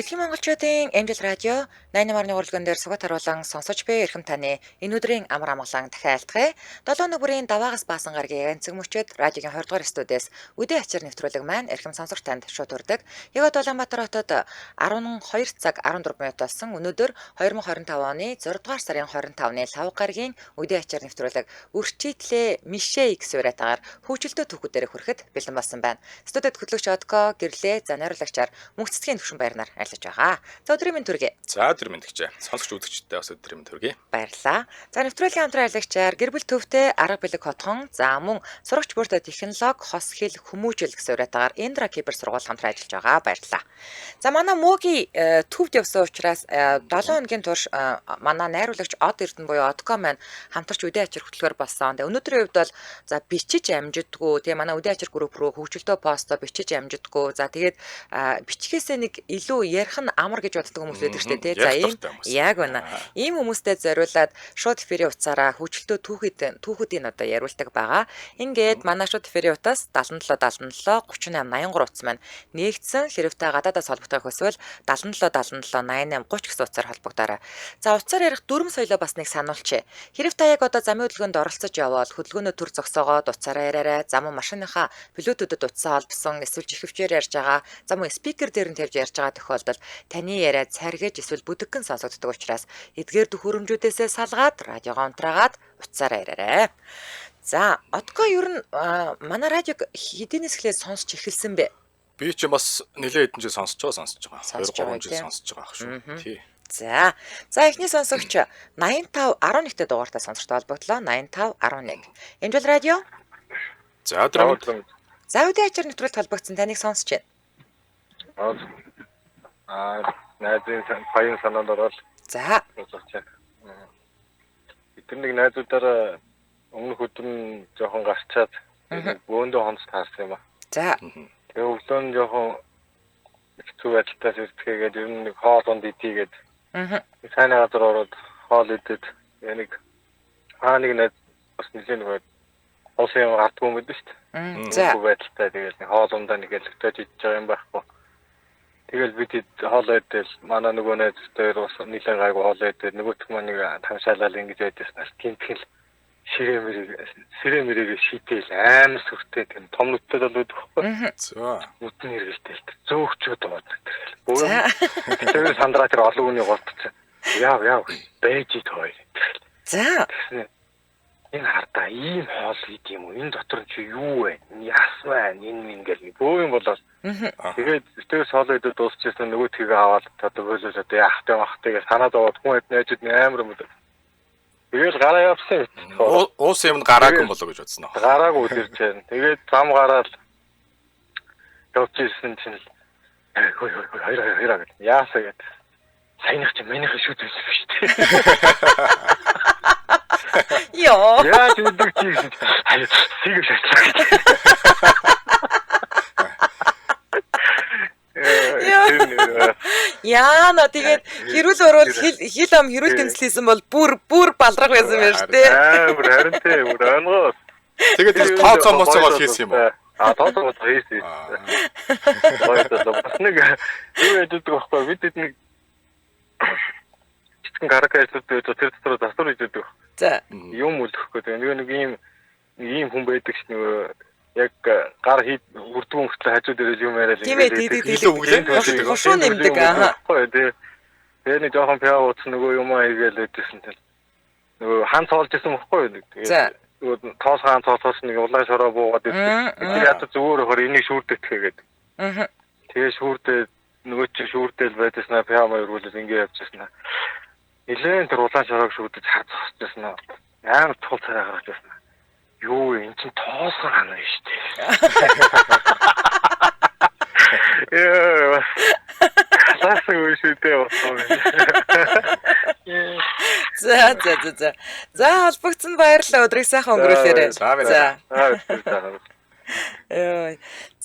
Дэлхийн монголчуудын Амжилт радио 88.1 урлаган дээр сугат харуулан сонсож буй эрхэм таны энэ өдрийн амар амгалан дахин айлтгая. 7 нүгүрийн даваагаас баасан гарагийн янцэг мөчөд радиогийн 20 дугаар студиэс үдээ ачаар нэвтрүүлэг маань эрхэм сонсогч танд шууд хүрдэг. Яг Улаанбаатар хотод 12 цаг 14 минут болсон. Өнөөдөр 2025 оны 6 дугаар сарын 25-ны лав гарагийн үдээ ачаар нэвтрүүлэг үрчитлээ мишээ X уриатагаар хөгжилтөө түүхүүдээр хүрэхэд бэлэн болсон байна. Студид хөтлөгч Одко гэрлээ за найруулагчаар мөнх цэцгийн төвшин баярнаар айлж байгаа. За өдрийн мэнд хүргэе. За өдрийн мэнд гэжээ. Сонсогч үзэгчдээ бас өдрийн мэнд хүргэе. Баярлалаа. За нэвтрүүлгийн хамтран айлгчаар гэр бүл төвтэй арга бэлэг хотхон за мөн сурагч бүртээ технологи хос хэл хүмүүжил гэсэн уриатагаар Эндра кибер сургууль хамтран ажиллаж байгаа. Баярлалаа. За манай мөөгийн төвд явсан учраас 7 хоногийн турш манай найруулагч Од Эрдэнэ буюу Одко маань хамтарч үдээ ачир хөтлөхөр болсон. Тэгээ өнөөдрийн хувьд бол за бичиж амжидггүй тэгээ манай үдээ ачир групп руу хөгжилтөө посто бичиж амжидггүй. За тэгээд бичгээсээ нэг илүү ярих нь амар гэж боддог хүмүүс байдаг шүү дээ. За ийм яг байна. Ийм хүмүүстэй зориулаад шууд эфирийн утсаараа хөгжилтөө түүхүүдийн одоо яриулдаг байгаа. Ингээд манай шууд эфирийн утас 77 77 38 83 утас маань нэгдсэн хэрвээ гадаадаас холбогдох хүсвэл 77 77 88 30 гэсэн утсаар холбогдоорой. За утсаар ярих дүрм соёлоо бас нэг сануулчих. Хэрвээ та яг одоо замын хөдөлгөөнд оролцож явбал хөдөлгөөнөө төр зогсоогоод утсаараа яриарай. За мөн машиныхаа Bluetooth-д утсаа холбосон эсвэл жихвчээр ярьж байгаа. За мөн спикер дээр нь тавьж ярьж байгаа тохиолдолд таны яриа царгэж эсвэл бүдэгхэн сонсогддог учраас эдгээр төхөөрөмжүүдээсээ салгаад радиогоо унтраагаад утсаараа яриарай. За Одко ер нь манай радиог хэдийнээс эхлээд сонсч эхэлсэн бэ? Би ч бас нэлээд хэдэн жил сонсож байгаа. 2 3 жил сонсож байгаа ах шүү. Тий. За эхний сонсогч 85 11-т дугаартай сонсогчтой холбогдлоо. 85 11. Амжилт радио. За өдрийн За үдээ ачаар нэвтрүүлэлт холбогдсон таныг сонсч байна. Найзын баян санаанд ороод за бид нэг найзуудаараа өмнөх өдөр нь жоохон гарчаад бөөндөө хонц таарсан юм аа. За тэгээ өглөө нь жоохон хэцүү байдалтай сэрдэгээд ер нь нэг хоолонд идийгээд сайн газар ороод хоол идээд нэг нэг бас нэг олсын гардгүй юм байдаг шүү дээ. За байдалтай тэгээд хоолундаа нэг электэж идэж байгаа юм байхгүй. Тэгэл бид хоолоо идэл манай нөгөө найзтай бас нийлэн гайгүй хоолоо идэл нөгөөх маань нэг тамшаалал ингэж байдсан. Гинтгэл сэрэмэрийг шийтэл амар сүртэй тийм том нүдтэй бол өгөхгүй. За нүдний хэрэгэлтэй зөөгчүүд байна. Тэр сандраа тэр олон хүний голтсон. Яав байж тоо. за энэ хардаа ийм хоол идэв юм уу? Энэ дотор чи юу вэ? Яасваа энэ ингээл бөө юм болоо. Тэгээд өстөөс хоол идэл дуусчихсан нөгөөдхийг аваад одоо боолол одоо яахтай махтайгээ санаад аваад хүн найзууд амар юм уу? Тэгэл гараа явсан. Уус юм гараагүй болоо гэж бодсон аа. Гараагүй ирж байна. Тэгээд зам гараад явчихсан чинь хоёроо яасаа гэдэг. Саяных чи манийх шүүд байсан шүү дээ. ёо Яа гэдэг чи сийг шатлаа. яана тэгээд хэрүүл орвол хил ам хэрүүл тэмцлээсэн бол бүр балрах байсан байна шүү дээ. Харин тийм өнгөө. Тэгээд тооцоо моцоо хийсэн юм уу? Тооцоо хийсэн. Бас нэг юу яадаг байхгүй бид нэг читгэн каракайсууд тэр дотор засвар хийдэг. За Юм үлдэхгүй тэгээ нэг ийм хүн байдаг ш нөгөө яг гар үрдгүн хөтлөө хажуу дээр юм яриад тийм хошуу нэмдэг аа. Тэгээ нэг жоохон пяа ууцсан нөгөө юм хийгээл өгдөөсөн тэл. Нөгөө хан цоолж исэн бохгүй юу? За нөгөө тоос хаан цоолсон нэг улаан шороо буугаад ирсэн. Тэр ята зүгээр хөр энийг шүүрдэх тэгээд. Тэгээ шүүрдээ нөгөө чи шүүрдэл байдснаа пяа маяг үргэлж ингэ явчихсан. Нилээн тэр улаан шороог шүүрдэж хацчихсан. Амар тул цараа гаргаж байсан. Юу эн чин тоосгон хана шүү дээ. Яа. Ласаг үштэй болсон. За холбогдсон баярлалаа. Өдрийг сайхан өнгөрүүлээрэй.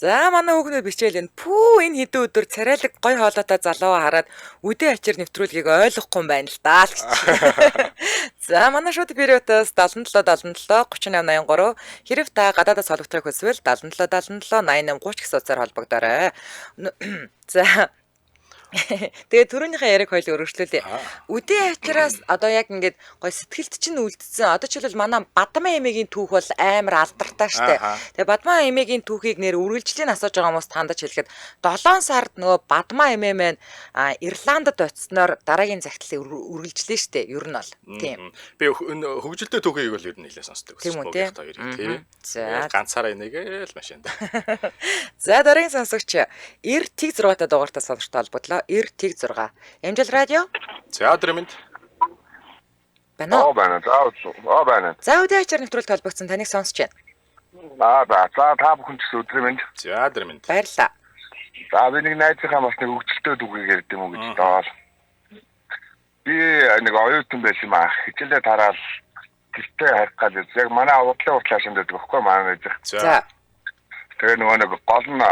За манай хүүхнүүд бичээл энэ энэ хэдэн өдөр царайлаг гой хоолойтой залуу хараад үдээ ачир нэвтрүүлгийг ойлгохгүй юм байна л даа л гэж. За манай шууд периодоос 77 77 38 83 хэрэг та гадаадаас холбогдохыг хүсвэл 77 77 88 30 гэсэн утсаар холбогдоорой. За Тэгээ түрүүнийхээ яриг хоёлыг өргөжлүүлээ. Үдийн ачраас одоо яг ингээд гой сэтгэлд чинь үлдсэн. Одоо жишээлбэл манай Бадмаа эмээгийн түүх бол амар алдартай штэ. Тэгээ Бадмаа эмээгийн түүхийг нэр үргэлжлэн асууж байгаа хүмүүс тандаж хэлэхэд 7 сард нөгөө Бадмаа эмээ маань Ирландд очсноор дараагийн загтлыг үргэлжлэн штэ. Ер нь бол тийм. Би хөгжилтэй түүхийг бол ер нь нэлээд сонсдог. Тийм үү тий. За ганцаараа энийгээ л машин. За дараагийн сонсогч 90 6-тай дугаартай сонсогчтой холбоотлоо. 90 6. Амжил радио. За өдөр минь. Бана. Бана. Бана. За үдийн ачаар нэвтрүүлэлт холбогдсон таныг сонсож За байна. та бүхэн ч өдөр минь. За өдөр минь. Баярлалаа. За би нэг найзынхаа бас нэг хөгжилтэй дүгийг ярьд юм уу гэж доо. Би нэг оюутан байсан маа. Хичээлээ тараад гэртээ харих гал яг манай уртлын уртлаашин дээр байхгүй манай найз. За. Тэгээ нөгөө нэг гол нь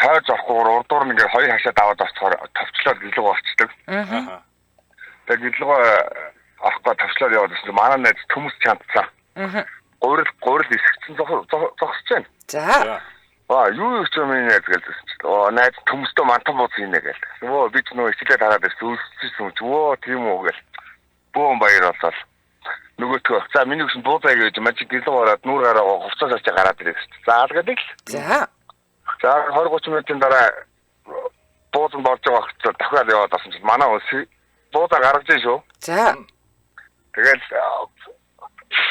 тойж авахгүйгээр урдуур нь ингээ хоёр хашаа даваад оцохоор товчлоод гэлэг болцдог. Тэгээ гэлэг авахгүй товчлоод яваад гэсэн манай найз төмс чантсан. Гурил эсгцэн зогсож байна. За. Юу ч юм яа гэлсэн. Найз төмстөө мантан бууз хийнэ гэл. Би ч нөгөө хичээлээ тараад үлсчихсэн ч тийм үү гэл. Бөөн баяр болол. Нөгөөтгөө за миний гэсэн буузаа гэж мажиг гэлэг ороод нүүр гараа хувцас авч гараад ирэх шүү. За алгадаг л. За. За 20-30 минутын дараа бууз нь болж байгаа хэвчээ дахиад яваад авсан чинь манай ус буузаа гаргаж ийн шүү. За. Тэгэл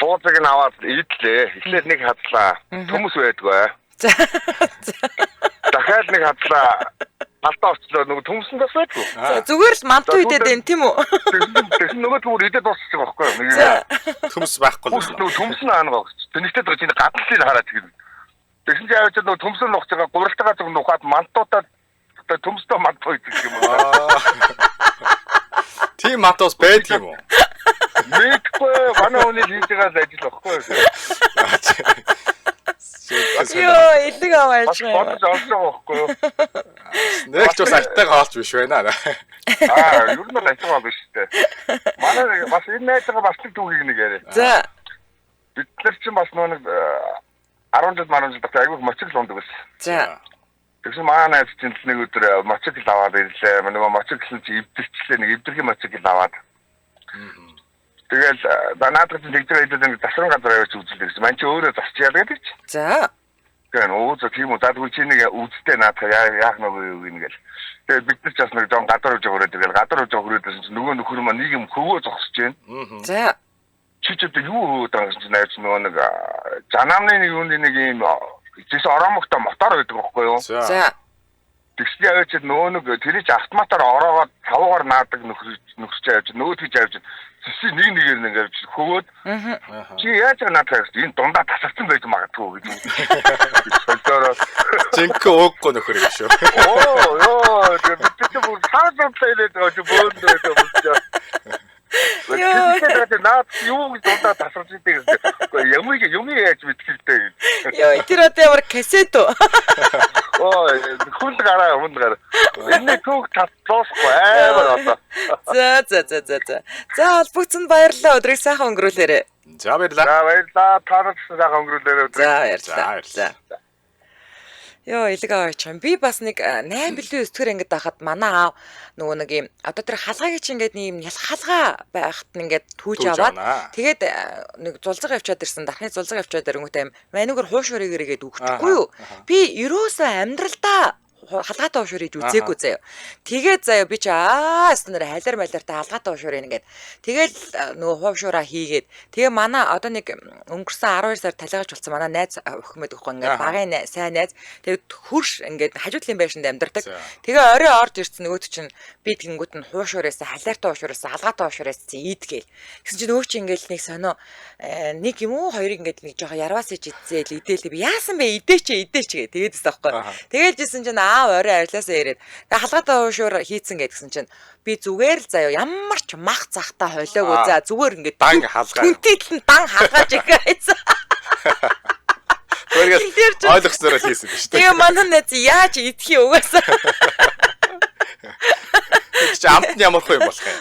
буузыг нь аваад идлээ. Эхлээд нэг хадлаа. Төмс байдгүй. За. Дахиад нэг хадлаа. Алтаа очлоо нөгөө төмсөн бас байдгүй. Зүгээр л мантуу идээд байна тийм үү? Тэгсэн нөгөө зүгээр идээд дуусчих байгаа байхгүй юу? Төмс байхгүй л нөгөө төмс нь аангаа. Тэнэгтэй дөрөж энэ гадлыг хараад тэгээд. Тэгсэн чинь явж нөгөө төмсөн нухаж байгаа гурилтайгаа зөв нухаад мантуудаа төмстөө мантуу идэх юм уу? Тийм мантуус байдаг юм уу? Мэдгүй манай хүний хийж байгаа ажил багхгүй юу? Йоо, элэг аваач. Бодож олж байгаа байхгүй юу? Нэг ч бас айтайгаа олж биш байна. Ер нь л айтайгаа биш үү? Манай бас энэ найзгаа бас нэг түүхийг нэг яриа. За. Бид нар чинь бас нэг 10 жил багтаа айгүй моцикл ундаг байсан. За. Тэгсэн манай найз чинь нэг өдөр моцикл аваад ирлээ. Нөгөө моцикл чи эвдэрчлээ нэг эвдэрхийн моцикл аваад. Тэгэл наадах чинь тэгж байдаг нэг засран газар аваач үзүүлдэг гэсэн. Ман чи өөрөө засчихъя гэдэг чи. За. Тэгэн өөзө тийм үү дадгүй чи нэг үзтэй наадах яах нөгөө юу гингээл. Тэгээд бид нар ч бас нэг жон гадар ууж өгөрөө тэгэл гадар ууж өгөрөөдсэн чинь нөгөө нөхөр маань нэг юм хөвөө зогсож байна. За. Чи ч одоо юу хөвөө даа гэж найз нөгөө нэг жанамны нэг юуны нэг юм жис оромогтой мотор байдаг байхгүй юу? За. Тэгсний аваач нөгөө нэг тэрий ч автоматар ороогоод цавуугаар наадаг нөхөрч аваач нөгөө тийж аваач чи нэг нэгээр нэг авч хөвөөд чи яаж наадах вэ? Энэ дундаа тасарсан байж магадгүй гэж. Солиороо Жинхэнэ ууггүй нөхөр юм шүү. Оо тэр бүр цаастай илээд байгаа чи бөөнд байдаг юм. Тэгээд наад юу гэж дундаа тасарч идэг гэсэн. Юм яаж мэдхэлтэй. Йоо, тэр одоо ямар касет үү? Хүнд гараа. Энэ түүх тасцоосгүй амар одоо. За албагцсан баярлалаа. Өдрийг сайхан өнгөрүүлээрэй. За баярлалаа. Танаас сайхан өнгөрүүлээрэй. За баярлалаа. Йоо, элэг аваач. Би бас нэг 8 билүү 9 дэх ангид байхад манай аав нөгөө нэг юм одоо тэр халгаагийн чинь ингээд ийм халгаа байхад ингээд түүж аваад тэгээд нэг зулцаг авчаад ирсэн. Дархны зулцаг авчаад ирэнгүүтээ манайгаар хуушуурыг ирэгээд өгчихгүй юу? Би ерөөсөө амьдралдаа халгаатай уушур хийж үзээгүй заяа. Тэгээд заяа би чи станаар халиар малиартай халгаатай уушур ингээд тэгэл нөгөө хуушураа хийгээд тэгээ манай одоо нэг өнгөрсөн 12 сар талигаж болсон манай найз охин мэд өгөхгүй ингээд багын сайн найз тэгээд хөрш ингээд хажуудлын байшинд амьдардаг. Тэгээ орой орж ирсэн нөгөөт чинь би тэгэнгүүт нь хуушуурээс халиартай уушураас халгаатай уушураас ийдгээл. Тэгсэн чинь нөгөө чи ингээд нэг сонио нэг юм уу хоёрыг ингээд нэг жоохон ярваас ич идсээл идээл би яасан бэ идээч гээ тэгээд байсан байхгүй. Тэгээд жисэн чинь орой арилаасаа ирээд халгаатай уушуур хийцэн гэдгсэн чинь би зүгээр л заяа ямар ч мах захтай холиогүй за зүгээр ингээд дан халгаа түнтэйтлэн дан халгааж игээсэн. Өөргөө ойлгосноор л хийсэн биз дээ. Тэгээ манай найз яаж идэх юм угаасаа. Чи амтны ямар хөө юм болох юм?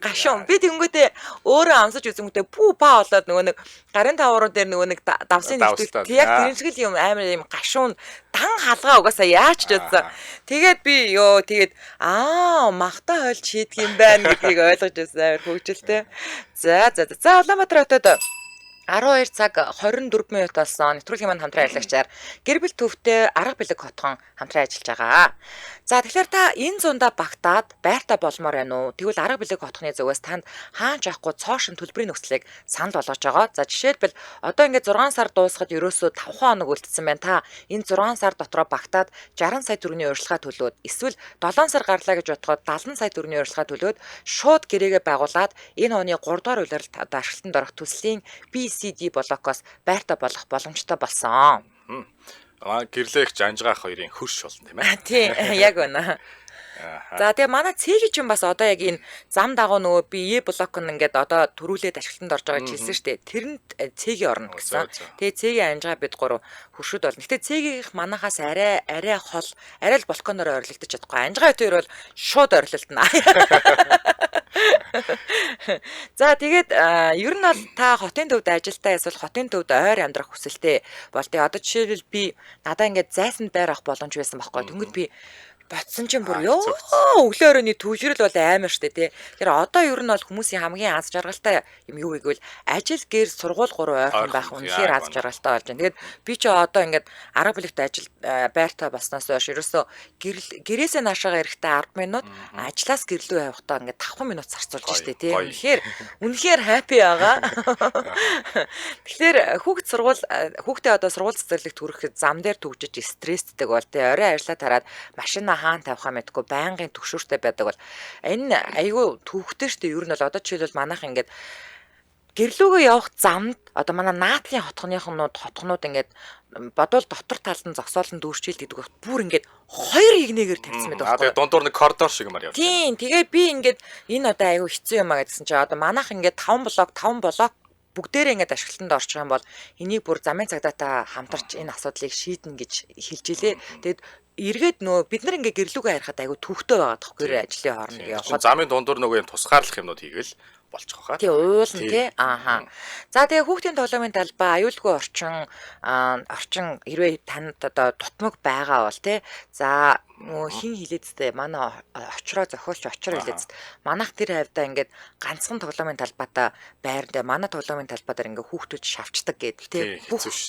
гашуун. Би тэнгүүтээ өөрөө амсаж үзэнгүүтээ пүү па болоод нөгөө нэг гарын тавруу дээр нөгөө нэг давсын нэгтгэл яг тэрншгэл юм амар юм гашуун дан халгаа угаасаа яач ч үзсэн. Тэгээд би тэгээд махта хойлж шийдэх юм байна гэдгийг ойлгож байсан амар хөвгөлтэй. За Улаанбаатар хотод 12 цаг 24 минут болсон. Нэвтрүүлгийн маань хамтран ажиллагчаар гэр бүл төвтэй арга бэлэг хотгон хамтран ажиллаж байгаа. За тэгэхээр та энэ зундаа багтаад байртаа болмоор байна уу? Тэгвэл арга бэлэг хотгоны зүгээс танд хаач авахгүй цоошин төлбөрийн нөхцөлийг санал болгож байгаа. За жишээлбэл одоо ингээд 6 сар дуусахад ерөөсөө 5 хоног үлдсэн байна. Та энэ 6 сар дотроо багтаад 60 сая төгрөгийн урьдчилгаа төлөөд эсвэл 7 сар гарлаа гэж бодоход 70 сая төгрөгийн урьдчилгаа төлөөд шууд гэрээгээ байгуулад энэ оны 3 дугаар улиралд ашиглалтанд орох төслийн BCD блокоос байртаа болох боломжтой болсон. Гэрлэгч Анжгаах хоёрын хөрш болно тийм ээ. Тийм, яг үнэ. За тэгээ манай цэгийн чинь бас одоо яг энэ зам дагуу нөгөө бие блок нь ингээд одоо төрүүлээд ашиглалтанд орж байгааг хэлсэн шүү дээ. Тэрэнд цэгийн орно гэсэн. Тэгээ цэгийн Анжгаа бид гурав хөршүүд болно. Гэтэ цэгийнх манахаас арай хол, арай л балконоор ойрлогдож чадахгүй. Анжгаа хоёр бол шууд ойрлолтно. За тэгээд ер нь бол та хотын төвд ажилтаа эсвэл хотын төвд ойр амьдрах хүсэлтэй бол тэгээ одоо жишээлбэл би надаа ингээд зайсанд байр авах боломж байсан байхгүй. Тэнгүүд би бодсон чинь бүр өглөө өрөөний төвжрэл бол амар штэ тий. Тэгэхээр одоо ер нь бол хүмүүсийн хамгийн аз жаргалтай юм юу гэвэл ажил гэр сургууль гурав ойрхон байх үнэхээр аз жаргалтай болж байна. Тэгээд би ч одоо ингээд арга бэлэгт ажил байртаа баснаас хойш ерөөсөө гэрээсээ наашаага эрэхтэй 10 минут ажлаас гэрлүү явахдаа ингээд 5 минут зарцуулж штэ тий. Үнэхээр happy байгаа. Тэгэхээр хүүхдээ одоо сургууль цэцэрлэгт хүрэхэд зам дээр түгжиж стресстэй бол тий. Орой ажиллаа тараад машина хаан тавихаа мэдгүй байнгын төгшөөртэй байдаг бол энэ айгүй төвхтэй штэ ер нь бол одоо жишээлбэл манайх ингээд гэрлүүгөө явах замд одоо манай наадлын хотгонууд ингээд бодвол дотор талд нь зогсоолн дүүрчилд гэдэг бүр ингээд хоёр игнэгээр тавьсан байдаг. Тэгээ дундуур нэг коридор шиг юмар явж. Тийм тэгээ би ингээд энэ одоо айгүй хэцүү юм а гэдсэн чинь одоо манайх ингээд 5 блок бүгдээрээ ингээд ашиглалтанд орчих юм бол энийг бүр замын цагдаа та хамтарч энэ асуудлыг шийднэ гэж хэлж илээ. Тэгэд эргээд нөө бид нар ингээ гэрлүүгээ харихад айгу төвхтэй байгаа тоххой ажлын хооронд явахад замын дундуур нөгөө юм тусгаарлах юмнууд хийгээл болчих واخа. Тий уулна тий. Ааха. За тэгээ хүүхдийн тоглоомын талбай аюулгүй орчин хэрвээ танд одоо дутмаг байгаа бол тий. За нөгөө хин хилээдтэй манай очроо зохиолч хэлээдс манайх тэр хавьдаа ингээд ганцхан тоглоомын талбайтай байранд манай тоглоомын талбай дээр ингээд хүүхдүүд шавчдаг гэдэг тий.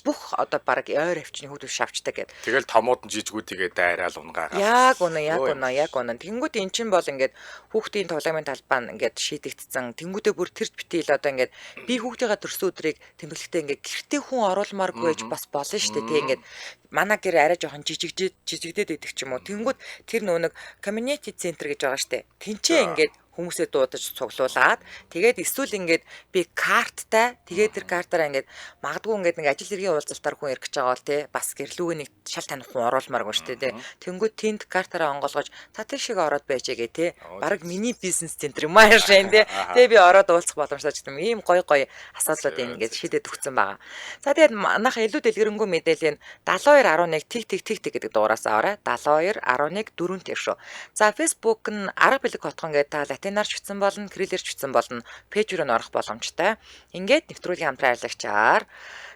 Бүх одоо баг ойр авчны хүүхдүүд шавчдаг гэдэг. Тэгэл томууд нь жижигүүдийгээ дайраал унгаагаа. Яг үнэ. Тэнгүүд эн чинь бол ингээд хүүхдийн тоглоомын талбай нь ингээд шийдэгдсэн. Тэнгүүдээ бүр тэрч битэл одоо ингээд би хүүхдийнхаа төрсөн өдрийг тэмдэглэхдээ ингээд гэртээ хүн оруулмааргүй байж бас болно шүү дээ тий. Ингээд манай гэр арай жоохон жижигдээд идэх ч юм уу. Тэнгүүд тэр нөө нэг community center гэж байгаа штэ. Тинчээ ингээд хүмүүсээ дуудаж цуглуулад тэгээд эсвэл ингээд би карттай тэгээд тэр картаараа ингээд магадгүй ингээд нэг ажил хэргийн уулзалтаар хүн ирэх гэж байгаа бол тий бас гэрлүүгээ нэг шал таних хүн оруулмааргүй штэ тий. Тэнгүүд тэнд картаараа онгоолгож та тэр шиг ороод байжээгээ тий. Бараг миний бизнес центр юм аа шин тий. Тэгээ би ороод уулзах боломжтой ч юм ийм гоё асуудлууд ингээд шийдээд өгсөн байгаа. За тэгээд манайх илүү дэлгэрэнгүй мэдээлэл нь 7211 тэг гэдэг дугаараас аваарай. 7211 4 тэг шүү. За Facebook нь арга бэлэг хотгон гэдэг та латинаар ч бичсэн болно, кириллээр ч бичсэн болно. Пэйж рүү орох боломжтой. Ингээд нэвтрүүлгийн хамтран ажиллагчаар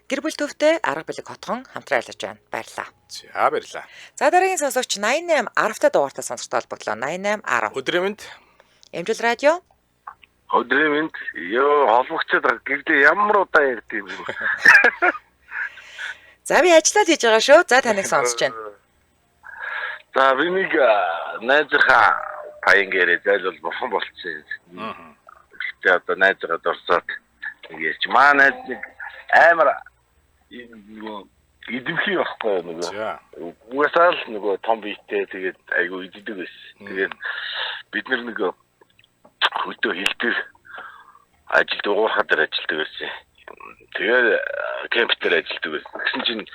гэр бүл төвтэй арга бэлэг хотгон хамтран ажиллаж байна. Баярлалаа. За баярлалаа. За дараагийн сонсогч 88 10-та дугаартай сонсогчтой холбогдлоо. 88 10. Өдрийн мэнд. Эмжил радио. Өдрийн мэнд. Холбогчдод гэвдээ ямар удаа ярьд юм бэ? За би ажиллаад хийж байгаа шүү. За таныг сонсож байна. За би нэг найзынхаа паянгээрээ зайлвал бурхан болчихсон. Гэхдээ одоо найзгаа дурсаад ингэж маа найз нэг амар идэмхий байхгүй нөгөө. Угсаал нөгөө том биетэй тэгээд айгу иддэг байсан. Тэгээд бид нэг хөдөө хилдэр ажил дуурхаад ажилладаг байсан. Тэгээд кемп дээр ажилладаг байсан. Гэсэн чинь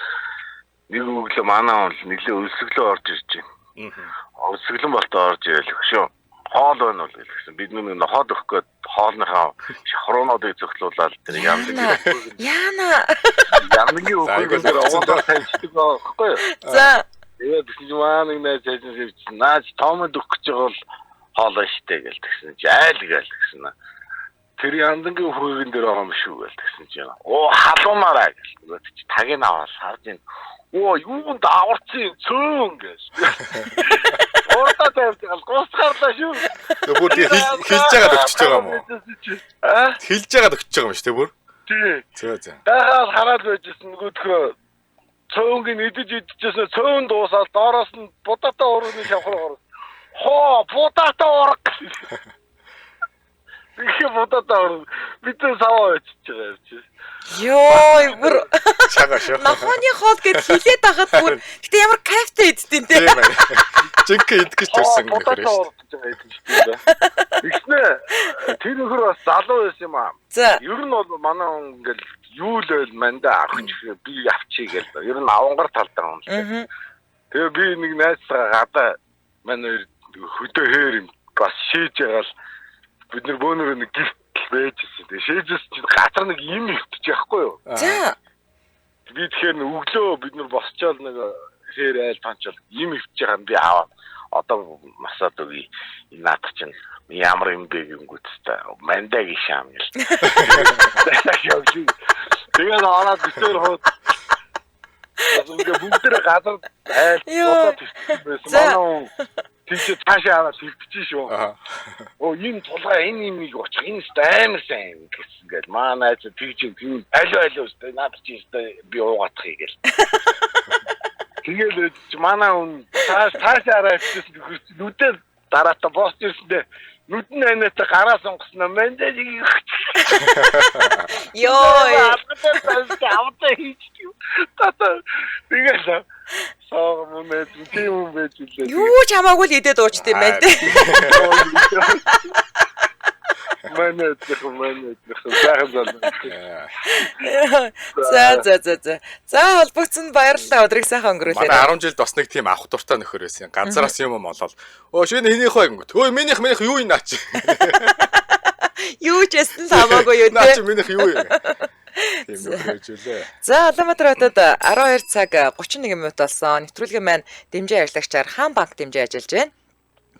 нэг өглөө манаа бол нэглээ өлсгөлөө орж ирж байна. Өлсгөлөн болтоо орж ирэл хөшөө. Хоол байна уу гэсэн. Бид нэг нохоод өгөх гээд хоолныхаа шахруунуудыг зөвхлүүлээд тэр яана ямгийн өгөхөөр овоолоо хайчдаг байхгүй юу? За тэгээд чинь маа нэг найз хайсан наач томд өгөх гэж байгаа бол хоолой штэ гэл тэгсэн чи айл гээл тэгсэн. Тэр яндангийн хүүгэн дээр байгаа юм шүү гээл тэгсэн чи. Оо халуунаараа гэл. Чи тагийг аваад харж ин. Оо юунд аварцсан цөөн гээл. Орта тавьчихал госгарлаа шүү. Тэгээ бүр хэлж байгаад өгч байгаа юм уу? Хэлж байгаад өгч байгаа юм шүү дээ бүр. Тий. За. Дахиад хараад байжсэн нөгөөдхөө цөөнгийн идэж цөөн дуусаад доороос нь будаатай урагны шавхраар хоо будаатай ураг. Их будаатай ураг бид саваа очиж байгаа юм чи. Йоо бүр Чагаа шүү. нохооны хоол гэд хилээд байхад бүр гэтээ ямар кайфтай идтiin те. Тийм ээ. Жинхэнэ идэх гэж төрсөн гэх будаатай юм. ураг гэж байгаа юм шүү дээ. Ихнэ тэр нөхөр бас залуу байсан юм аа. За. Ер нь бол манай хүн ингээл юу л байл мандаа авах гэж би авчиг гээл. Ер нь авангар талдаа юм л. Тэгээ би нэг найзтайгаа гадаа манай хөдөө хээр юм бас шийж байгаа л бид нар бөөнөр нэг гифт байжсэн. Тэгээ шийжсэн чинь газар нэг юм ихтэж яахгүй юу? За. Би тэгэхээр өглөө бид нар босчоод нэг хээр айл панчал юм ихтэж байгаа би аваад одоо масаад өгье. Энэ наадах чинь ямар юм бэ гингүүттэй мандагийн шаам гэл. Тэгээд ороод битээр хот асуугаа бүгдээ газар айл бодоод байсан. Манай тийч цаашаа аваад хөвчих шүү. Оо энэ тулгаа энэ юмыг очих энэ амар сайн гэсэн гэл манай найз тийч тийм аль өстэй наад чи өстэй би уугаадахыг гэл. Тэгээд манай хүн цаашаа аваад нүдээ дараата босч ирсэндээ нүдэн анаатай гараа сонгосноо мандаж Йоо. аваад хийчих. Тата тэгээд саа мөн тийм байж үлээ. Юу ч хамаагүй л идээд уучт юм байна те. Манайд заахан. За холбогдсон баярлалаа өдрийг сайхан өнгөрүүлээ. Манай 10 жилд бас нэг тийм авах дуртай нөхөр байсан. Ганцараас юм олоод. Өө шинэ хинийх бай гингүүт. Өө минийх юу юм наач. Юу ч ястан л хамаагүй юу Наач те. минийх юу юм. Тийм нөхөржүүлээ. За Улаанбаатар хотод 12 цаг 31 минут болсон. Нэвтрүүлгийн маань дэмжээ ажиллагчаар Хаан банк дэмжээ ажиллаж байна.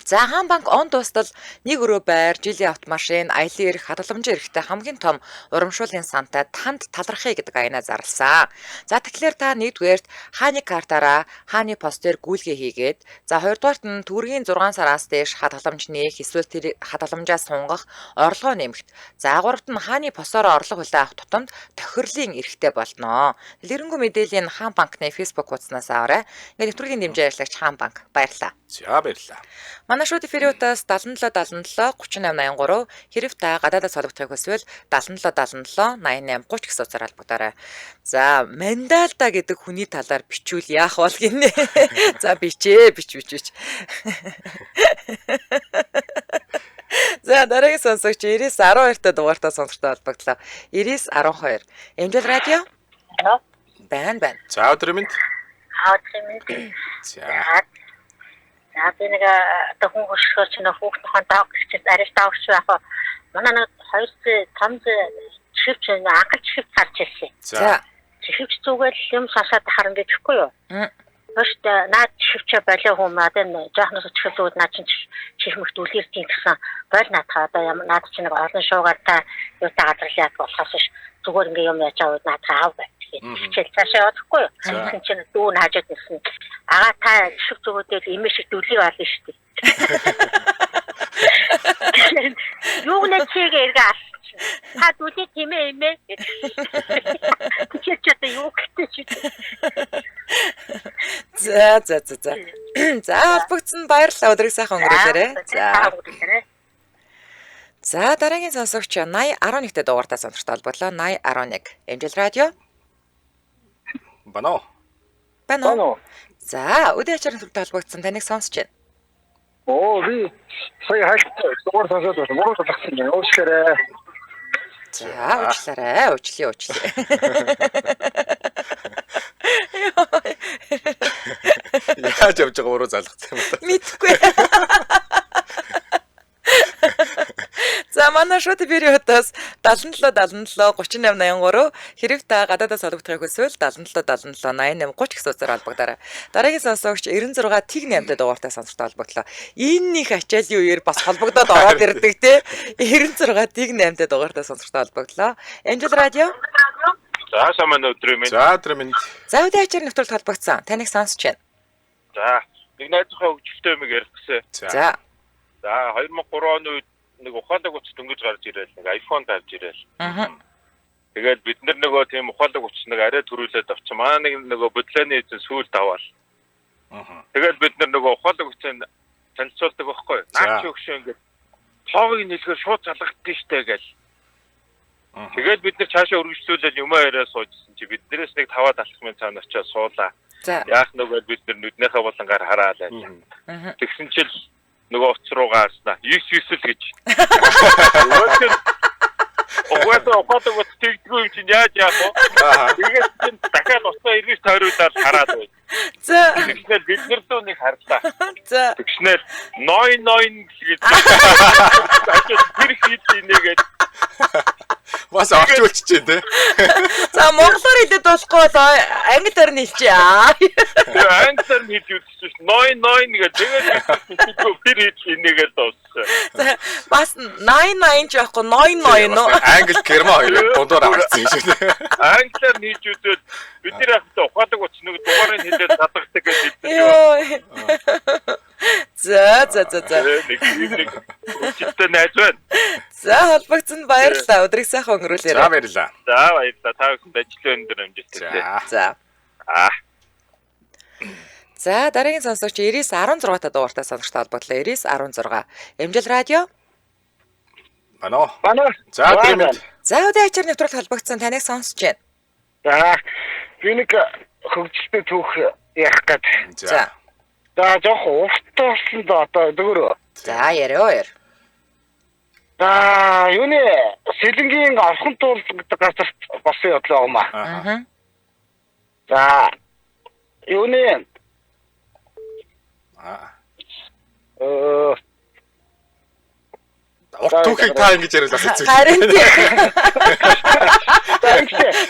За Хаан банк он дуустал нэг өрөө байр, жилийн автомашин, аялын эрх, хадгаламжийн эрхтэй хамгийн том урамшууллын сантай танд талархъя гэдэг аянаа зарласан. За тэгэхээр та нэгдүгээрт хааны картаараа хааны постээр гүйлгээ хийгээд, за хоёрдугаарт нь төгрөгийн 6 сараас дээш хадгаламж нээх, эсвэл тэр хадгаламжаа сунгах, орлогоо нэмэхт. За гуравт нь хааны посоор орлого хүлээн авах тутамд тохирлын эрхтэй болно. Дэлгэрэнгүй мэдээллийн Хаан банкны Facebook хуудаснаас аваарай. Ингээд нэвтрүүлгийн дэмжээ ажиллагч Хаан банк баярлалаа. За баярлалаа. Манай шууд эфирийн утас 77 77 3883 хэрэг та гадаадаас холбогдохыг хүсвэл 77 77 88 30 гэсэн утсаар холбогдоорой. За Мандалда гэдэг хүний талаар бичвэл яах бол гинэ. За бич. За дараагийн сонсогч 9912 дугаартай сонсогчтой холбогдлоо. 9912 Эмжил радио. Бан. За өдөр минь. За. За би нэг одоо хүн хөшгөр чинь хүүхд тохон даах гэж арай даахч байх. Манай нэг 2-5 чивч анхал чивч царч ирсэн. За. Чивч зүгээр юм шашаад харна гэхгүй юу? Өөрт наад чивч болоо хүм одоо жоохноос чивч зүуд наад чинь чихмэгт үлгэртийн гэсэн бойл наадах одоо наад чинь нэг олон шуугаар та юу та газарлаад болохоос ш зүгээр ингээ юм яаж аваад наадах аав байх. Хичээл цаашаа явахгүй юу? Тэгсэн чинь дүү наажаад ирсэн. Ага та шив зүгүүдэл имээ шиг дүлий болно шүү дээ. Юу нэг чигээ эргээ алсан. Та дүлий тийм ээ имээ. Тэгэж одоо юу гэдэг чи. За. За холбогдсон баярлалаа өдрийг сайхан өнгөрүүлээрэй. За дараагийн сонсогч 8011-т дугаартай сонсогчтой холбоглоо. 8011 Эмжил радио. Бано. За өдөр ачаарын сүртэй холбогдсон таныг сонсож байна. Оо би сая хальт дугаар сонсоод байна. Муу талхсан юм. Уучлаарай. За уучлаарай. Яаж явж байгаа өөрөө залгах юм бэ? Мэдхгүй. За Манай шууд периодоос 77 77 38 83 хэрэг та гадаадаас холбогдохыг хүсвэл 77 77 88 30 гэсэн утсаар холбогдорой. Дараагийн сонсогч 96 тэг 8-д дугаартай сонсогчтой холбогдлоо. Энийх ачаалын үеэр бас холбогдоод ороод ирдэг те. 96 тэг 8-д дугаартай сонсогчтой холбогдлоо. Angel Radio. За саман өдрөө минь. За өдрөө минь. За үдэ ачаар нэвтрүүлэлт холбогдсон. Таныг сонсч байна. За нэг найзынхаа хөгжилтэй юм ярих гэсэн. За. За 2003 оны үед нэг ухаалаг утас дөнгөж гарч ирээл нэг iPhone тавьж ирээл. Тэгээд бид нар нөгөө тийм ухаалаг утас нэг арай төрүүлээд авчих. Манай нэг нөгөө бодлооны эзэн сүүл даваал. Тэгээд бид нар нөгөө ухаалаг утсыг танилцуулдаг байхгүй. Наач өгшөө ингээд тоовыг нийлэхээр шууд залгагддаг штэ гээл. Тэгээд бид нар цаашаа үргэлжлүүлээд юмаа яриа суужсэн чи биднээс нэг таваад алах юм цаана очиж суулаа. Яах нөгөө бид нар нүднийхээ болонгаар хараад байлаа. Тэгсэн чил нөгөө утас руу гааснаа. 9 гэж. Ухаалаг утас тэгдэггүй юм чинь яаж яах вэ? Тэгээд чинь дахиад утсаа эргэж тойруулаад хараад байна. За. Тэгснээр бид нар дөө нэг харлаа. За. Тэгснээр 99 гэж. Тэр хийх нэгээд Бас орчуулчих чинь те. За монголоор хэлээд болохгүй бол англиар нь хэлчихье. Англиар нь хэлж үзчих. 99 гэдэг тэгээд тэр хийж нэгээд дууссан. За бас 99 ч байхгүй 99 нөө. Англи герман хоёроо дундуур авчихсан юм шиг. Англиар нь хийж үзвэл бид нар ахтай ухаалаг утас нэг дугаарыг хэлээд задагдаг гэж хэлсэн. Йоо. За. Нэг үчигтэй найз байна. За холбогдсонд баярлалаа. Өдрийг сайхан өнгөрүүлээрэй. За баярлалаа. За баярлалаа. Та бүхэнд ажил өндөр амжилттай. За. За дараагийн сонсогч 9916 та дугаартай сонсогчтой холбогдлоо. 9916. Эмжил радио. Манай. За тийм. За үдэ ачаар нэвтрүүлэлт холбогдсон таныг сонсож байна. За би нэг хөгжилтэй түүх ярих гэж. За. За жоох уфтуулсан да одоо дөрөв. За яриа. За юуны сэлэнгийн орхон туул гэдэг газарт болсон явдлаа юмаа. За юуны урт түүхийг та ингэж яриад асуусан. Харин тийм.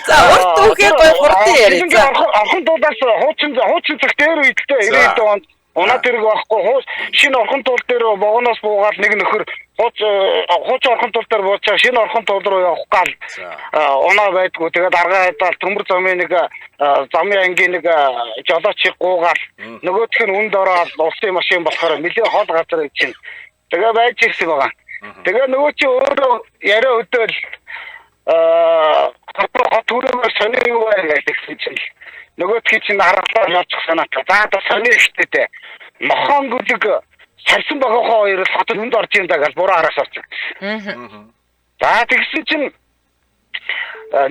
За урт түүхийг гой хурдан яриа. За орхон туулаас хуучин цаг дээр үедээ 90 онд унаа тэрэг байхгүй шинэ орхон туул дээр богоноос буугаад нэг нөхөр хууч орхон туул дээр буучаа шинэ орхон туул руу явах гал унаа байдгүй тэгээд аргаа хадаад төмөр замын нэг замын ангийн нэг жолоочийг гуугаад нөгөөх нь үнд ороод улсын машин болохоор нэлээд хол газар чинь тэгээ байж ирсэн байгаа. Тэгээ нөгөө чи өөрөө яриа өдөөл хот түрүүгээр сони юу байгаад гэсэн чинь нөгөө чинь хараалаа явчих санаатай. За одоо сони штэ тэ. Мохон гүлэг сарсан багийнхаа хоёр хотод хүнд орж юм даа гэж буруу араас орчих. За тэгсэн чинь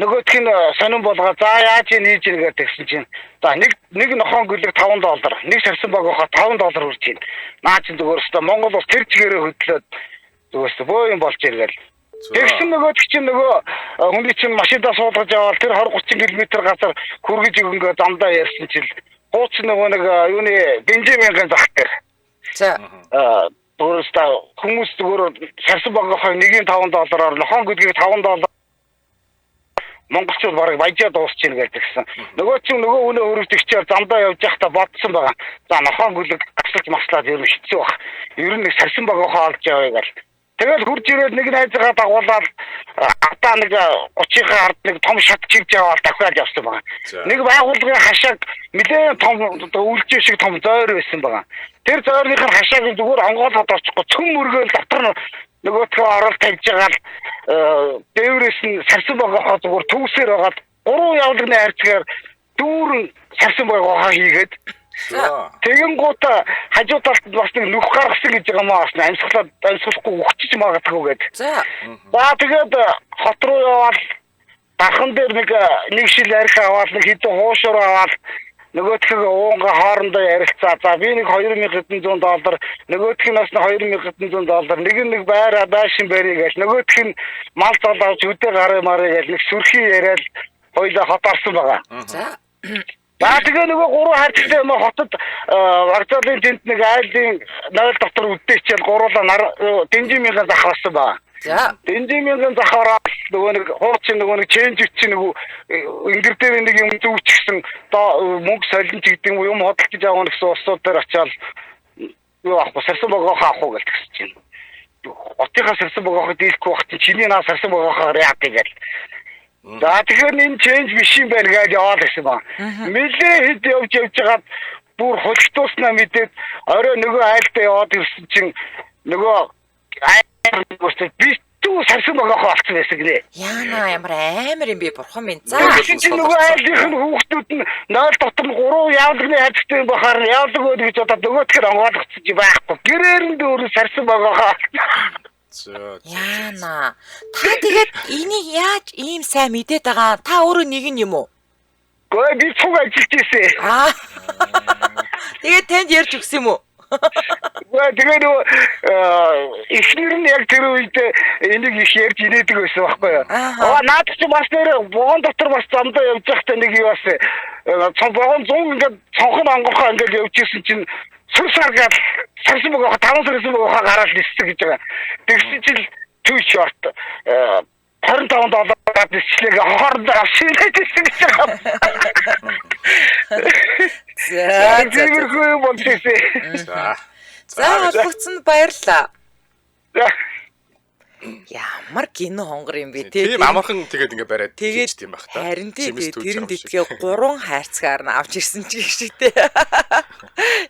нөгөөх нь сонин болгоо за яаж хийж ийгээ тэгсэн чинь за нэг нохон гүлэг $5, нэг сарсан багийнхаа $5 хүрч байна. Наа чинь зүгээр өстө Монгол улс тэр чигээрээ хөдлөөд зүгээс боо юм болж иргээл. Тэгсэн нөгөөд чинь нөгөө хүний чинь машиндаа суулгаж яваал тэр 20-30 км газар хүргэж өгөнгөө замдаа ярьсан чил хууч нөгөө нэг юуны бензиний зах дээр. За. Өөрөөсөө хүмүүс зүгээр сарсан багийнхаа нэгийн $5-оор нохон гүлгийг $5 монголчууд барыг баяжаа дуусч ийн гэсэн. Нөгөө чинь нөгөө үнэ өрөвдөгчээр замдаа явж байхдаа бодсон байгаа. За нохон гүлэг асалж маслаад ер нь хэцүү баг. Ер нь нэг сарсан багийнхаа олж явъя гэл. Тэгэл хурж ирээд нэг найзгаа дагуулаад ата нэг 30-ийн ард нэг том шат чивж яваад дахиад явсан байгаа. Нэг байгууллагын хашааг нэлээд том үлжээ шиг том зойр байсан байгаа. Тэр зойрных нь хашааг зүгээр онгоолоод очихгүй цөм мөргөөл дотор нь нөгөөдхөө орол тавьж байгаа л дээврээс нь сарсан багийнхаа зүгээр төвсээр байгаад 3 явлагны хайрцгаар дүүрэн сарсан багийнхаа хийгээд тэгэн гута хажуу талд бас нэг нүх гаргасан гэж байгаа маа бас амьсгалахгүй өгчиж магадгүй гээд. За тэгээд хот руу яваад дархан дээр нэг шил арх аваад нэг хэдэн хуушруу аваад нөгөөдхөө уунга хоорондоо ярилцаа. За би нэг $2,100, нөгөөдх нь бас $2,100, нэг байраа байшин барья гэж нөгөөдх нь мал зол авч үдээ гараа мараа гэж нэг сүрхий яриад хоёлаа хот орсон байгаа. За тэгээ нөгөө 3 хайрцагтай юм хотод вокзалын тэнд нэг айлын 0 дотор үдээчээл гуруулаа Дэнжимийн захвасан байгаа. За. Бензин захаараа нөгөө нэг хуучин нөгөө нэг ченж үтч нөгөө ингэр дээр нэг юм зүвчихсэн мөнгө солин ч гэдэг юм хөдөлж байгаа нэгсэн усууд дээр очиад юу авах сарсан богоо хаах уу гэж хэлж байна. Отынхаа сарсан богоо дийлэхгүй бах чинь чиний наа сарсан богоо яах гэж. За тэгэхээр энэ ченж биш юм байна гэж яваад байсан ба. Нилээ хэд явж байгаад бүр хөлтөөснөө мэдээд орой нөгөө айлдаа яваад ирсэн чинь нөгөө би түү сарсан богоо авчихсан байсан гэлээ. Яна ямар амар юм бэ бурхан минь. За чинь нөгөө айлын хүүхдүүд нь 0 дотор нь 3 явлагны хайртай бахаар явлаг өөр гэж бодоод нөгөө тэгэхээр онгойлгоцож байхгүй. Гэрээр нь өөр сарсан богоо. Яна. Та тэгээд энийг яаж ийм сайн мэдээд байгаа? Та өөрөө нэг нь юм уу? Гой би цуг ажиллаж ирсэн. Тэгээд танд ярьж өгсөн юм уу? Тэгээд эхнэр нь яг тэр үед энийг их ярьж инээдэг байсан байхгүй юу. Наад чи бас нэр богон дотор бас замдаа явж байхдаа нэг юу бас богон 100 ингээд цонхон онгорхоо ингээд явж ирсэн чинь сүрсар гал сарсан богоо 5 сарсан богоо гараад ниссэн гэж байгаа. Тэгсэн чинь two short 25 доллараар нислэг хоорондоо шилээд ирсэн гэж байгаа. За холбогдсонд баярлалаа. Ямар гинэ хонгор юм бэ те. Тийм амархан тэгээд ингээ бариад тэгээд тийм байх та. Харин тэгээд тэр нь дитгээ 3 хайрцгаар нь авч ирсэн ч шиг те.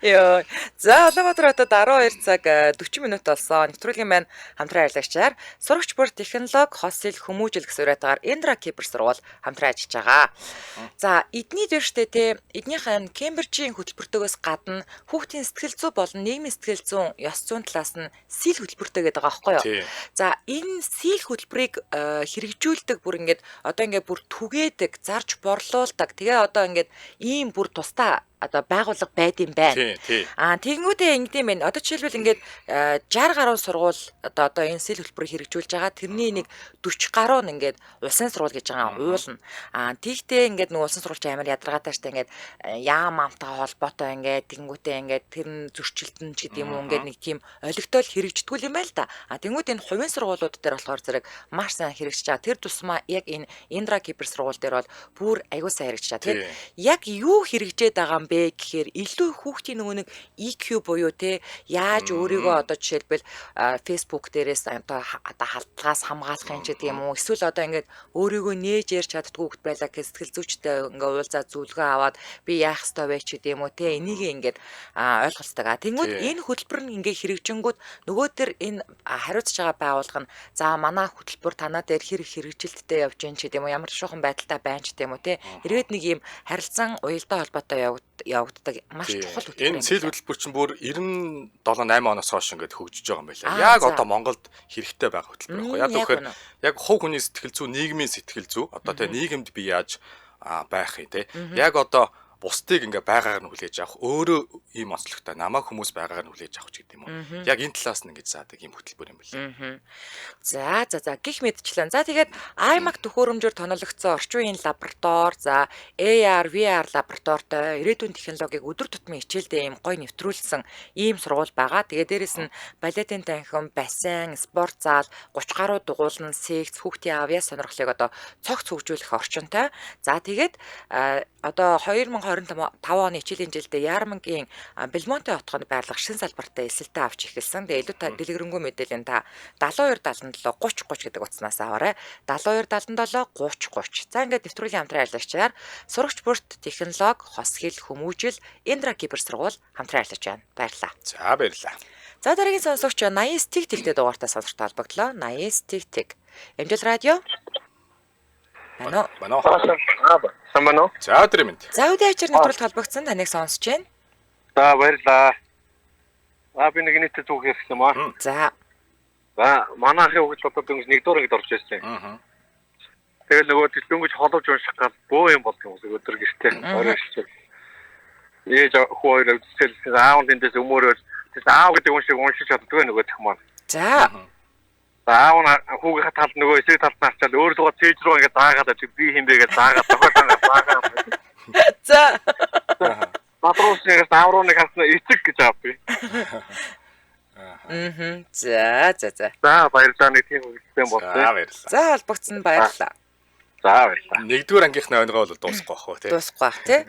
Йоо. За Улаанбаатар хотод 12 цаг 40 минут болсон. Нэвтрүүлгийн маань хамтран ажиллагчаар сурагч бүр технологи хосил хүмүүжил гэсэн уриатгаар Индра Кипер сургууль хамтран ажиллаж байгаа. За эдний дэвштэй те эднийхэн Кембрижийн хөтөлбөртөөс гадна хүүхдийн сэтгэл зүй болон нийгмийн сэтгэл зүйн ёс зүйн талаас нь сил хөтөлбөртэй гэдэг байгаа байхгүй юу? За энэ сил хөтөлбөрийг хэрэгжүүлдэг бүр ингээд одоо ингээд бүр түгээдэг, зарж борлуулдаг. Тэгээ одоо ингээд ийм бүр тусдаа одоо байгууллага байд юм байна. Тэгэнгүүтээ ингэдэм байх. Одоо жишээлбэл ингээд 60 гаруй сургууль одоо энэ сэл хөтөлбөрийг хэрэгжүүлж байгаа. Тэрний нэг 40 гаруй нь ингээд улсын сургууль гэж байгаа уулна. Тэгтээ ингээд нэг улсын сургууль амар ядаргаатай штэ ингээд яам амтаа холбоотой ингээд тэгэнгүүтээ ингээд тэр нь зөрчилдөн ч гэдэг юм уу ингээд нэг тийм олигтол хэрэгждэггүй юм байл та. Тэгэнгүүт энэ хувийн сургуулиуд дээр болохоор зэрэг маш сайн хэрэгжиж байгаа. Тэр тусмаа яг энэ Индра Кипер сургууль дээр бол бүр аягүй сайн хэрэгжиж байгаа. Тэгэхээр яг юу хэрэгжээд байгаа бэ гэхээр илүү хүүхдийн нөгөө нэг EQ буюу те яаж өөрийгөө одоо жишээлбэл Facebook дээрээс одоо халтгаас хамгаалах юм ч гэдэг юм уу эсвэл одоо ингээд өөрийгөө нээж ярьж чаддгүй хүүхд байлаа гэж сэтгэл зүйчтэй ингээ уулзаа зөвлөгөө аваад би яах ёстой вэ ч гэдэг юм уу те энийг ингээд ойлголцдог. Тэнгүүд энэ хөтөлбөр нь ингээ хэрэгжингүүд нөгөө төр энэ хариуцж байгаа байгууллага нь за манай хөтөлбөр танаа дээр хэрэгжилттэй явж гин ч гэдэг юм уу ямар шуухан байдалтай байна ч гэдэг юм уу те эргээд нэг юм харилцан уялдаа холбоотой явагддаг маш чухал хөтөлбөр. Энэ сэл хөтөлбөр чинь бүр 97-8 оноос хойш ингээд хөгжиж байгаа юм байна. Яг одоо Монголд хэрэгтэй байгаа хөтөлбөр байхгүй. Яг тэгэхээр яг хувь хүний сэтгэл зүй, нийгмийн сэтгэл зүй одоо тэ нийгэмд би яаж байх юм те. Яг одоо бусдыг ингээ байгаагаар нь хүлээж авах өөрөө ийм онцлогтой намайг хүмүүс байгаагаар нь хүлээж авах ч гэдэг юм уу. Яг энэ талаас нь ингэж заадаг ийм хөтөлбөр юм байна. За гих мэдчлэн. За тэгээд iMac төхөөрөмжөөр тонологдсон орчин үеийн лаборатори, за AR, VR лабораторитой ирээдүйн технологиг өдөр тутмын хичээлдээ ийм гоё нэвтрүүлсэн ийм сургууль байгаа. Тэгээд дээрэс нь балетын танхим, бассейн, спорт зал, 30 гаруй дугуулна, секц, хүүхдийн авьяа сонирхлыг одоо цогц хөгжүүлэх орчинтой. За тэгээд одоо 2025 оны хичээлийн жилдээ Ярмангийн Белмонте хотгонд байрлах шин салбартай эсэлтээ авч эхэлсэн. Тэгээ илүү дэлгэрэнгүй мэдээлэл та 72 77 30 30 гэдэг утаснаас аваарай. 72 77 30 30. За ингээд нэвтрүүлгийн хамтран ажиллагчаар сурагч бүрт технологи, хос хэл, хүмүүжил, Индра Кипер сургууль хамтран ажиллаж байна. Баярлалаа. За баярлалаа. За дараагийн сонсогч 80 тэг дугаартай сонсогч холбогдлоо. 80 тэг. Эмжил радио. Мано. Самбано. За өдөр минь. За үдэ ачаар нэвтрүүлэлт холбогдсон таныг сонсож байна. За баярлаа. Би нэг нийтэд зүг ярьсан юм аа. За. Манай ахын хүүхэд одоо дөнгөж 1 дугаар ангид орж ирсэн. Тэгэл нөгөө дөнгөж холовж унших гал бөө юм болт юм өдөр гэртээ орой шилжээ. Ээж хүү хоёр өвдсэл аав тэндээс өмөрөөр аав гэдэг хүн шиг уншиж чаддгүй нөгөө тех маань. За. Аав хүүгийн талд нөгөө эсрэг талд нарчаад өөр лугаа цээж рүү ингээд заагаад би хинбэ гэж заагаад заагаад. За. Матросыг аав руу нэг хасна эцэг гэж аав би. За. За баярлалаа нэг тийм үг. хэрэгтэй юм бол баярлалаа. За холбогдсон баярлалаа. За баярлалаа. Нэгдүгээр ангийнхны өнгөө бол дуусахгүй бах уу тий. Дуусахгүй бах тий.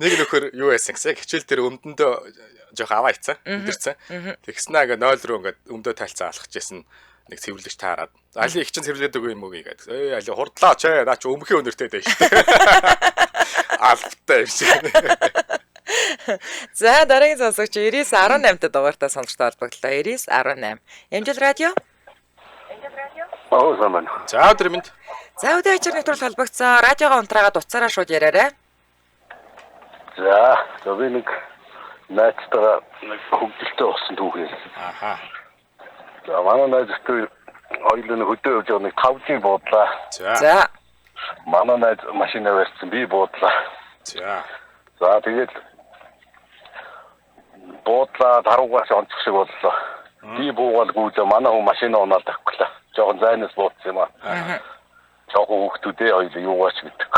Нэг нөхөр юу яасан гэсэн хичээл дээр өмдөндөө жоох аваа ицсан өндөрцөн. Тэгснэ ингээ 0 руу ингээ өмдөө тайлцаа алхаж ясан нэг цэвэрлэгч таарад. Али их чин цэвэрлээд өгөө юм уу гэдэг. Али хурдлаа ч наа чи өмхийн өнөртэй дээ шүү дээ. Албатай юм шиг. За дараагийн сонсогч 9918-д дугаартай сонсогчтой холбогдлоо. 9918. Эмжил радио. Оо заман. За өдөр минь. За өдөр ачаар нэвтрүүл холбогдсон. Радиогоо унтраагаад уцаараа шууд яриарай. За би нэг найзтайгаа нэг хөгжилтэй болсон түүхээ. Аха. За манай найзтай ойлоо хөдөө явж байгаа нэг 5 жил буудлаа. За. Манай найз машина барьсан би буудлаа. За. За тэгээд буудлаа даруугаас онцгой шиг боллоо. Би буугаад гүйж манай хүн машина унаад авчлаа. Жохон зайнаас буудсан юм аа. Жохон хүүхдүүдээ ойлоо юугаач гэдэг.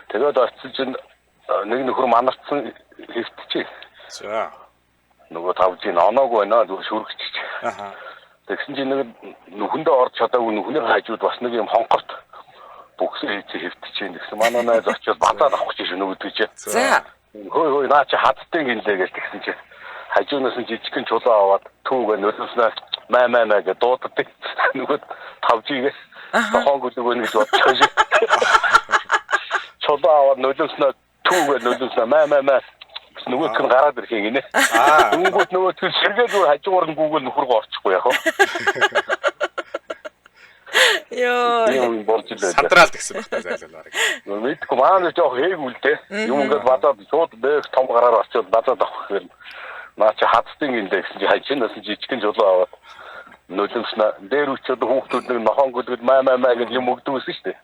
Тэгээд очиж чинь нэг нөхөр манарцсан хэвтчихээ. За. Нөгөө 5 жил оноогүй байна зүг шүргэж. Аха. Тэгсэн чинь нэг нүхэндээ орж чадаагүй нүхний хажууд бас нэг юм хонхорт бүгсээ хэвтчихээ. Тэгсэн манай найз очиж бадаад авах гэж нөгөөдөө чи. За. Хөөе наа чи хаттай гинлээ гэж тэгсэн чи хажуунаас нь жижигхэн чулуу аваад түүгээ нөлөөснөө маа гэж дууддаг. Нөгөө 5G-гээс тохоог өгөө нэг бодчихсон шээ. Чулуу аваад нөлөөснөө түүгээ нөлөөснөө маа нөгөө хүн гараад ирэх юм гинэ. Дүнгууд нөгөө тэр сэргээд хажуугаар нь Google нөхөргөө орчихгүй яах вэ? Йоо. Сандраалт гэсэн байна зайлуулаарай. Мэдгүй маань жоох хээг үлдээ. Юм ингээд бадаад шууд бэх том гараар очиод бадаад авах гэхээр наа чи хатстын гинэ гэсэн чи хажинаас жижигхэн жолоо аваад нөлөөснө дээр үчиод хүүхдүүд нэг нохон гүлгэд маа гэж юм өгдөг гэсэн шүү дээ.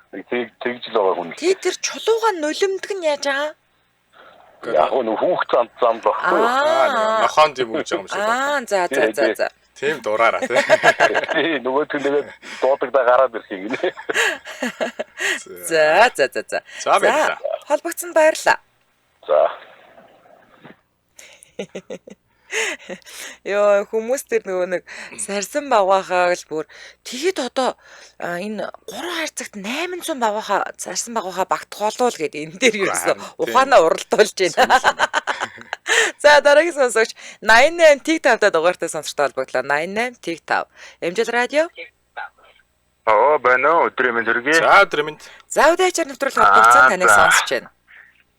Нэг тэгж л байгаа хүн. Тэр чулууга нулимдэг нь яаж байгаа? Яг нь хүүхд зам баггүй. Нохоонд юм өгж байгаа юм шиг. За. Тийм дураараа тий. Нөгөө түнэгээ дуудагдаа гараад ирэх юм гинэ. За. За баярлалаа. Холбогдсон баярлалаа. За. Йоо хүмүүс тэр нөгөө нэг сарсан багвахаа л бүр тэгэд одоо энэ 3 хайрцагт 800 багвахаа сарсан багвахаа багтгаалуул гэдэг энэ дээр ерөөсө ухаанаа уралдуулж байна. За дараагийн сонсогч 88 TikTok-д дугаартай сонсогчтой холбогдлоо. 88 TikTok. Эмжил радио. Бано өдрийн мэнд хүргэе. За өдрийн мэнд. За өдөөчөр нэвтрүүлэг холбогдсон таныг сонсож байна.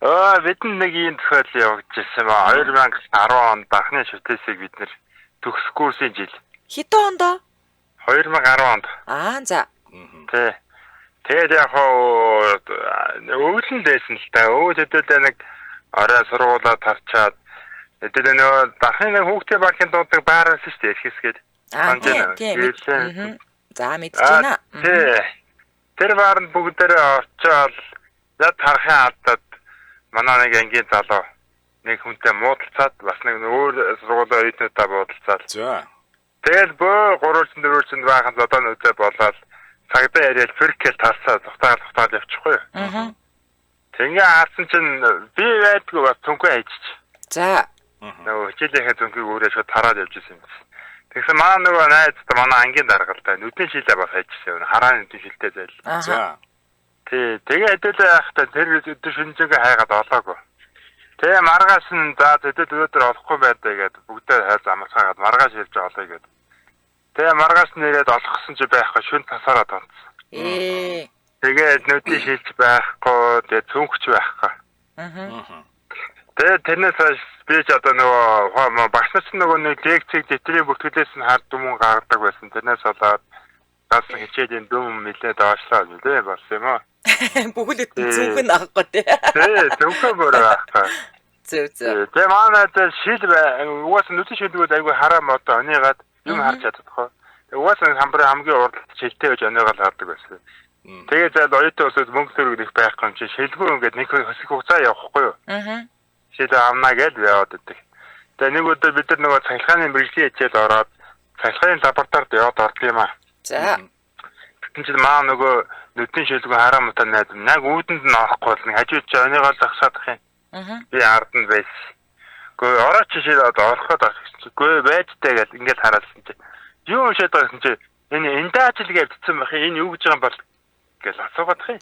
Бид нэг ийм тохиол явагдчихсан ба 2010 онд анхны шүтээсийг бид нэр төгс курсын жил. Хэдэн онд? 2010 онд. За. Тий. Тэгээд яг өглөн дэсэн л та. Өглөөдөө нэг орой сургуулаа тарчаад тэгээд нөгөө дахин нэг хүүхдээ банкнд дуудаг баараас шүү дээ ихэсгээд. Тийм. За мэдэж байна. Тий. Тэр баарнд бүгдээрээ очиод яд харахын алдаад манай нэг ангийн залуу нэг хүнтэй муудалцаад бас нэг өөр сургуулийн оюутнуудаа буудалцаад. За. Тэгээд бөө 3-4 байхад одоо нүдэ болоод цагдаа яриад фэркэл тарсаа тухтаад явчихгүй. Тэгээ хаасан чинь би байдгүй бас түнхээ хайчих. За. Нөгөө хичээлийнхээ түнхийг өөрөө шууд тараад явж исэн юм. Тэгсэн манай нөгөө найзтай манай ангийн даргалтай нүдний шилээ бас хайчихсан. Харааны нүдний шилтэй зайл. За. Тэгээ хэдүүлээ яхахтай тэр өдөр шинжээгээ хайгаад олоогүй. Тэгээ маргааш нь за өдөр олохгүй байдаг гэдэг бүгдээ хайз амархаагаад маргааш ирж олъё гэдэг. Тэгээ маргааш нь ирээд олгосон чи байхгүй шүн тасаараа тонцсон. Тэгээд нүдний шилж байхгүй, тэгээ цүнхч байхгүй. Тэгээд тэрнээс хойш би ч одоо нөгөө багш нар нөгөө нэг лекцийг дэвтрийн бүртгүүлээс нь хард дүмэн гаргадаг байсан. Тэрнээс болоод бас хичээлийн дүм нэлээд доошлоо нэлээ болсон юм аа. Бүгд зүнх нь авахгүй тий. Зүнхээ бүрээ авахгүй. Зөв. Тэгээ манай шил угаас нүдний шилдгүүд айгүй хараа модоо онийгаад юм харж чаддаггүй. Угаас хамбарын хамгийн урд шилтэй гэж онийгаад хардаг байсан. Тэгээ зад оюутан усуд мөнгө төрөг их байхгүй юм чи шилгүй ингээд нэг хөсөх хугацаа явахгүй юу? Шил авнаа гэж яваад идэг. Тэгээ нэг өдөр бид нар нөгөө цахилгааны мэргэжлийн хичээл ороод цахилгааны лабораторид яваад орд юм аа. За. Тэгтэн чи маа нөгөө нүдний шилгүй хараа мутаа найд яг үүдэнд нь орохгүй бол хажууд чи онийгоо загсаадах юм. Би ард нь байсан. Гэхдээ орооч шил одоо ороход оччихгүй байжтэй гэж ингээд хараасан чи юу уншаад байгаа юм чи энэ эндэ ажил гэж бичсэн байх энэ юу гэж байгаа юм бол гэж асуугаад хин.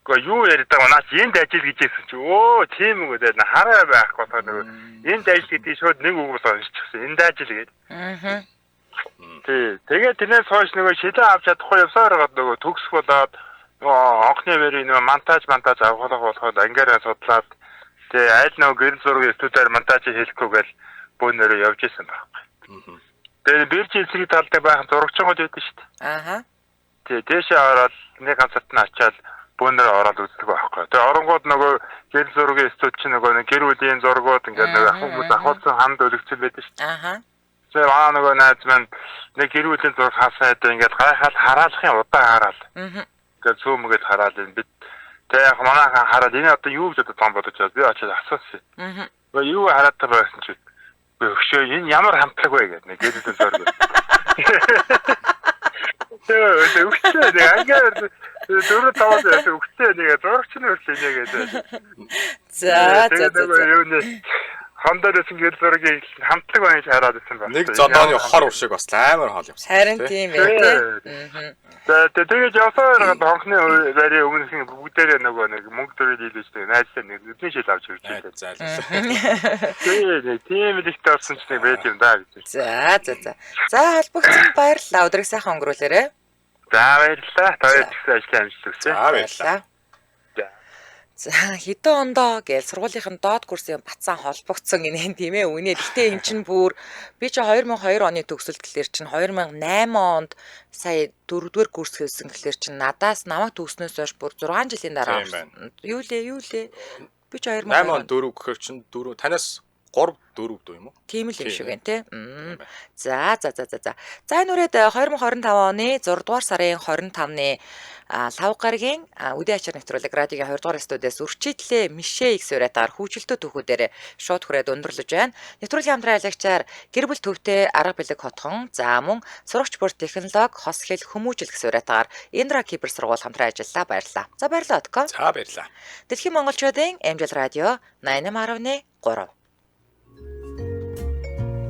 Гэхдээ юу яриад байгаа наач энд ажил гэж хэлсэн чи өө тийм үү гэдэг хараа байхгүй тоо нөгөө энд ажил гэдэг шууд нэг үг бол уншчихсан энд ажил гэдэг. Тэгээд тэрнээс хойш нөгөө шилэн авч чадахгүй явсаар байгаа нөгөө төгсөх болоод нөгөө онхны мэрийн нөгөө монтаж авах болоход ангиараа судлаад тэгээ аль нөгөө гэрэл зургийн студиар монтаж хийхгүйгээл бөөнөрөө явж исэн байхгүй. Тэгээ биржийн эсрэг талтай байх зурагчгууд байдаг шүү дээ. Ааха. Тэгээ дэшээ ороод нэг ганцарт нь ачаал бөөнөр ороод үздэг байхгүй. Тэгээ оронгууд нөгөө гэрэл зургийн студ чи нөгөө гэр бүлийн зургууд ингээд нөгөө хүмүүс ахуулсан хамд өргөцөл байдаг шүү дээ. Ааха. Тэгээ нөгөө найз маань нэг гэр бүлийн зураг хаасаад ингээд гайхаад хараалахын удаа хараал. Ингээд зүүмгээд хараал бид тэгээ яг манайхан хараад энэ одоо юу гэж одоо том бодож байгаа би очиж асуусан. Юу хараад байсан чи өгшөө энэ ямар хамтлаг вэ гэдэг нэг гэрэл зураг. Тэгээ өгчөө нэг ангаар дөрөв таваад өгчөө нэг зурагч нь өрлөө гэдэг. За. Хамдаасэн гэрэл зургийн хамтлаг байж хараад байсан байна. Нэг зодооны хор уршиг бас амар хоол явсан. Харин тийм ээ. Тэгээд явсаар хонхны барийн өмнөхийн бүгдээрээ нөгөө нэг мөнгө төрөл хийлээжтэй найзтай нэг нүдний шил авч ирж байлаа. Тэгээд тийм ихтэй орсон ч нэг байт юм да гэж. За. За холбогдсон баярлалаа. Өдрийг сайхан өнгөрүүлээрэй. За баярлалаа. Тойрч гэсэн ажлын амжилт хүсье. За баярлалаа. За хэдэн ондоо гэж сургуулийнхын доод курсын батсан холбогдсон гинэ тийм ээ үнэ. Гэтэ эн чинь бүр би чи 2002 оны төгсөлт гэхэлэр чинь 2008 онд сая 4-р курс хийсэн гэхэлэр чинь надаас намайг төгснөөс хойш бүр 6 жилийн дараа юу лээ би чи 2008 онд 4 гэхэр чинь 4 танаас 3 4 дүү юм уу? Тийм л юм шиг байна те. За. За энэ үрээд 2025 оны 6 дугаар сарын 25-ны лав гарагийн үдийн ачаар нэвтрүүлэг радиогийн 2 дугаар студиэс үрчидлээ Мишэ X уриатаар хүүжилтөө төхүүдээр шууд хүрээд өндөрлөж байна. Нэвтрүүлгийн хамтран аялагчаар гэр бүл төвтэй арга бэлэг хотхон за мөн сурагч бүр технологи хос хэл хүмүүжил гэсэн уриатаар Индра кибер сургууль хамтран ажиллаа баярлалаа. За баярлалаа Отко. За баярлалаа. Дэлхийн монголчуудын амжилт радио 88.3